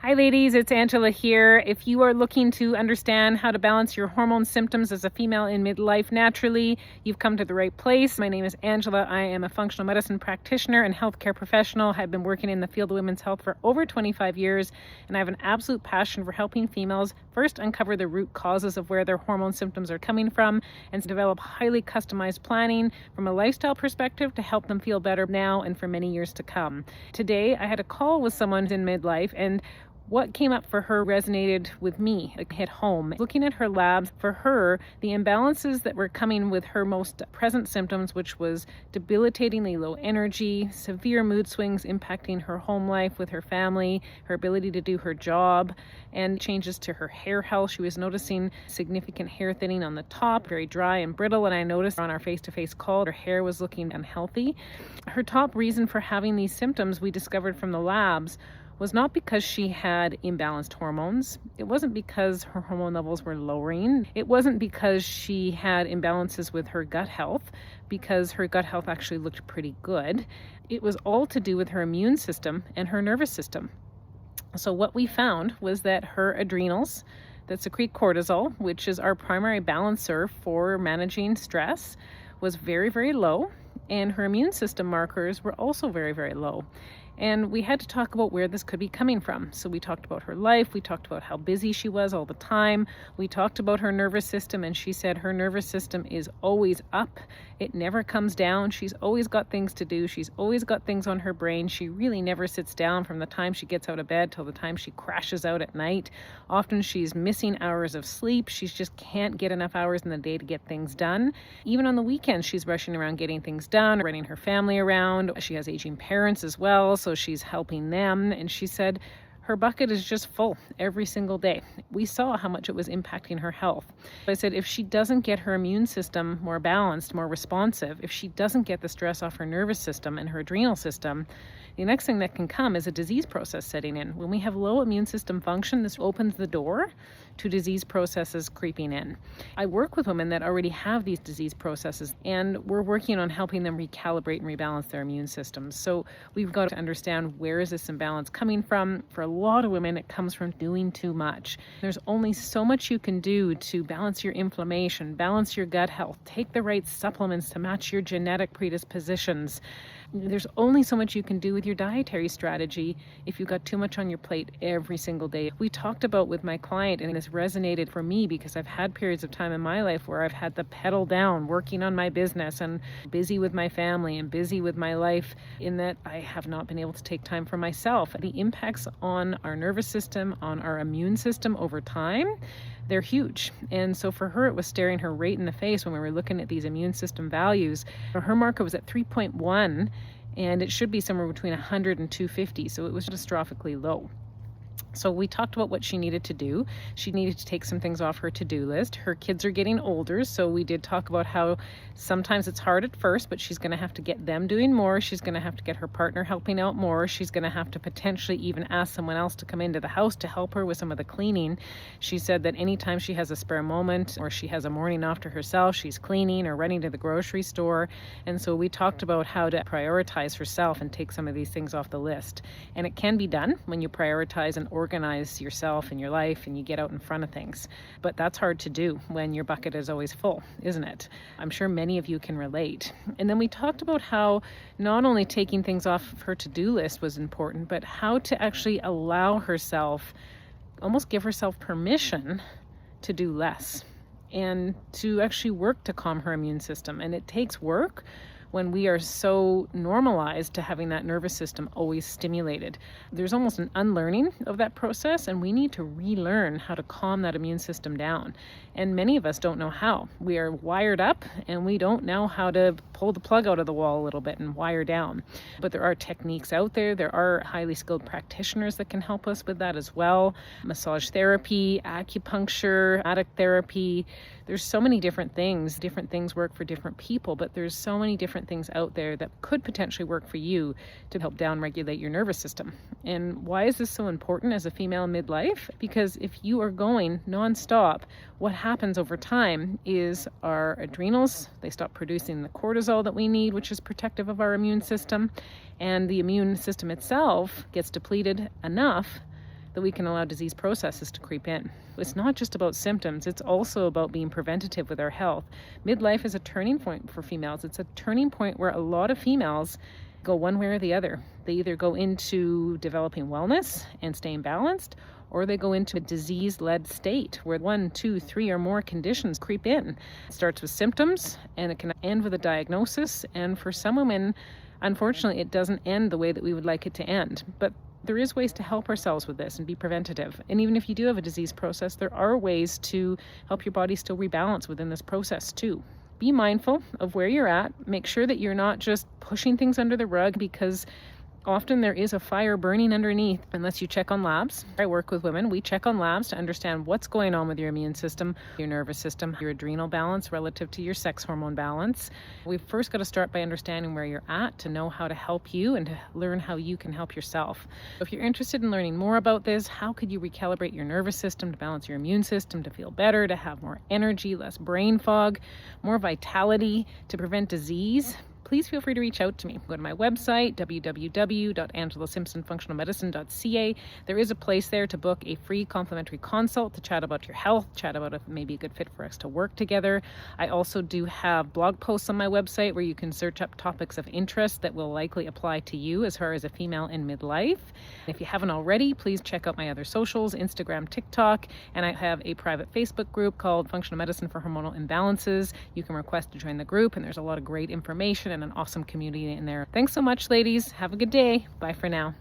Hi ladies, it's Angela here. If you are looking to understand how to balance your hormone symptoms as a female in midlife naturally, you've come to the right place. My name is Angela. I am a functional medicine practitioner and healthcare professional. I've been working in the field of women's health for over 25 years, and I have an absolute passion for helping females first uncover the root causes of where their hormone symptoms are coming from and develop highly customized planning from a lifestyle perspective to help them feel better now and for many years to come. Today, I had a call with someone in midlife, and what came up for her resonated with me. It hit home. Looking at her labs, for her, the imbalances that were coming with her most present symptoms, which was debilitatingly low energy, severe mood swings impacting her home life with her family, her ability to do her job, and changes to her hair health. She was noticing significant hair thinning on the top, very dry and brittle, and I noticed on our face-to-face call her hair was looking unhealthy. Her top reason for having these symptoms, we discovered from the labs, was not because she had imbalanced hormones. It wasn't because her hormone levels were lowering. It wasn't because she had imbalances with her gut health, because her gut health actually looked pretty good. It was all to do with her immune system and her nervous system. So what we found was that her adrenals that secrete cortisol, which is our primary balancer for managing stress, was very, very low. And her immune system markers were also very, very low. And we had to talk about where this could be coming from. So we talked about her life, we talked about how busy she was all the time, we talked about her nervous system, and she said her nervous system is always up. It never comes down. She's always got things to do. She's always got things on her brain. She really never sits down from the time she gets out of bed till the time she crashes out at night. Often she's missing hours of sleep. She just can't get enough hours in the day to get things done. Even on the weekends, she's rushing around getting things done, running her family around. She has aging parents as well, so she's helping them. And she said her bucket is just full every single day. We saw how much it was impacting her health. I said, if she doesn't get her immune system more balanced, more responsive, if she doesn't get the stress off her nervous system and her adrenal system, the next thing that can come is a disease process setting in. When we have low immune system function, this opens the door to disease processes creeping in. I work with women that already have these disease processes, and we're working on helping them recalibrate and rebalance their immune systems. So we've got to understand, where is this imbalance coming from? For a lot of women, it comes from doing too much. There's only so much you can do to balance your inflammation, balance your gut health, take the right supplements to match your genetic predispositions. There's only so much you can do with your dietary strategy if you've got too much on your plate every single day. We talked about with my client, and this resonated for me because I've had periods of time in my life where I've had the pedal down, working on my business and busy with my family and busy with my life, in that I have not been able to take time for myself. The impacts on our nervous system, on our immune system over time, they're huge. And so for her, it was staring her right in the face when we were looking at these immune system values. Her marker was at 3.1, and it should be somewhere between 100 and 250. So it was catastrophically low. So we talked about what she needed to do. She needed to take some things off her to-do list. Her kids are getting older, so we did talk about how sometimes it's hard at first, but she's going to have to get them doing more. She's going to have to get her partner helping out more. She's going to have to potentially even ask someone else to come into the house to help her with some of the cleaning. She said that anytime she has a spare moment or she has a morning off to herself, she's cleaning or running to the grocery store. And so we talked about how to prioritize herself and take some of these things off the list. And it can be done when you prioritize and organize yourself and your life and you get out in front of things. But that's hard to do when your bucket is always full, isn't it? I'm sure many of you can relate. And then we talked about how not only taking things off of her to-do list was important, but how to actually allow herself, almost give herself permission to do less and to actually work to calm her immune system. And it takes work when we are so normalized to having that nervous system always stimulated. There's almost an unlearning of that process, and we need to relearn how to calm that immune system down. And many of us don't know how. We are wired up, and we don't know how to pull the plug out of the wall a little bit and wire down. But there are techniques out there. There are highly skilled practitioners that can help us with that as well. Massage therapy, acupuncture, addict therapy. There's so many different things. Different things work for different people, but there's so many different things out there that could potentially work for you to help down-regulate your nervous system. And why is this so important as a female in midlife? Because if you are going nonstop, what happens over time is our adrenals, they stop producing the cortisol that we need, which is protective of our immune system, and the immune system itself gets depleted enough that we can allow disease processes to creep in. It's not just about symptoms, it's also about being preventative with our health. Midlife is a turning point for females. It's a turning point where a lot of females go one way or the other. They either go into developing wellness and staying balanced, or they go into a disease-led state where 1, 2, 3 or more conditions creep in. It starts with symptoms and it can end with a diagnosis. And for some women, unfortunately, it doesn't end the way that we would like it to end. But there is ways to help ourselves with this and be preventative. And even if you do have a disease process, there are ways to help your body still rebalance within this process too. Be mindful of where you're at. Make sure that you're not just pushing things under the rug, because often there is a fire burning underneath unless you check on labs. I work with women. We check on labs to understand what's going on with your immune system, your nervous system, your adrenal balance relative to your sex hormone balance. We've first got to start by understanding where you're at to know how to help you and to learn how you can help yourself. If you're interested in learning more about this, how could you recalibrate your nervous system to balance your immune system, to feel better, to have more energy, less brain fog, more vitality, to prevent disease, please feel free to reach out to me. Go to my website, www.angelasimpsonfunctionalmedicine.ca. There is a place there to book a free complimentary consult to chat about your health, chat about if it may be a good fit for us to work together. I also do have blog posts on my website where you can search up topics of interest that will likely apply to you as far as a female in midlife. If you haven't already, please check out my other socials, Instagram, TikTok, and I have a private Facebook group called Functional Medicine for Hormonal Imbalances. You can request to join the group, and there's a lot of great information and an awesome community in there. Thanks so much, ladies. Have a good day. Bye for now.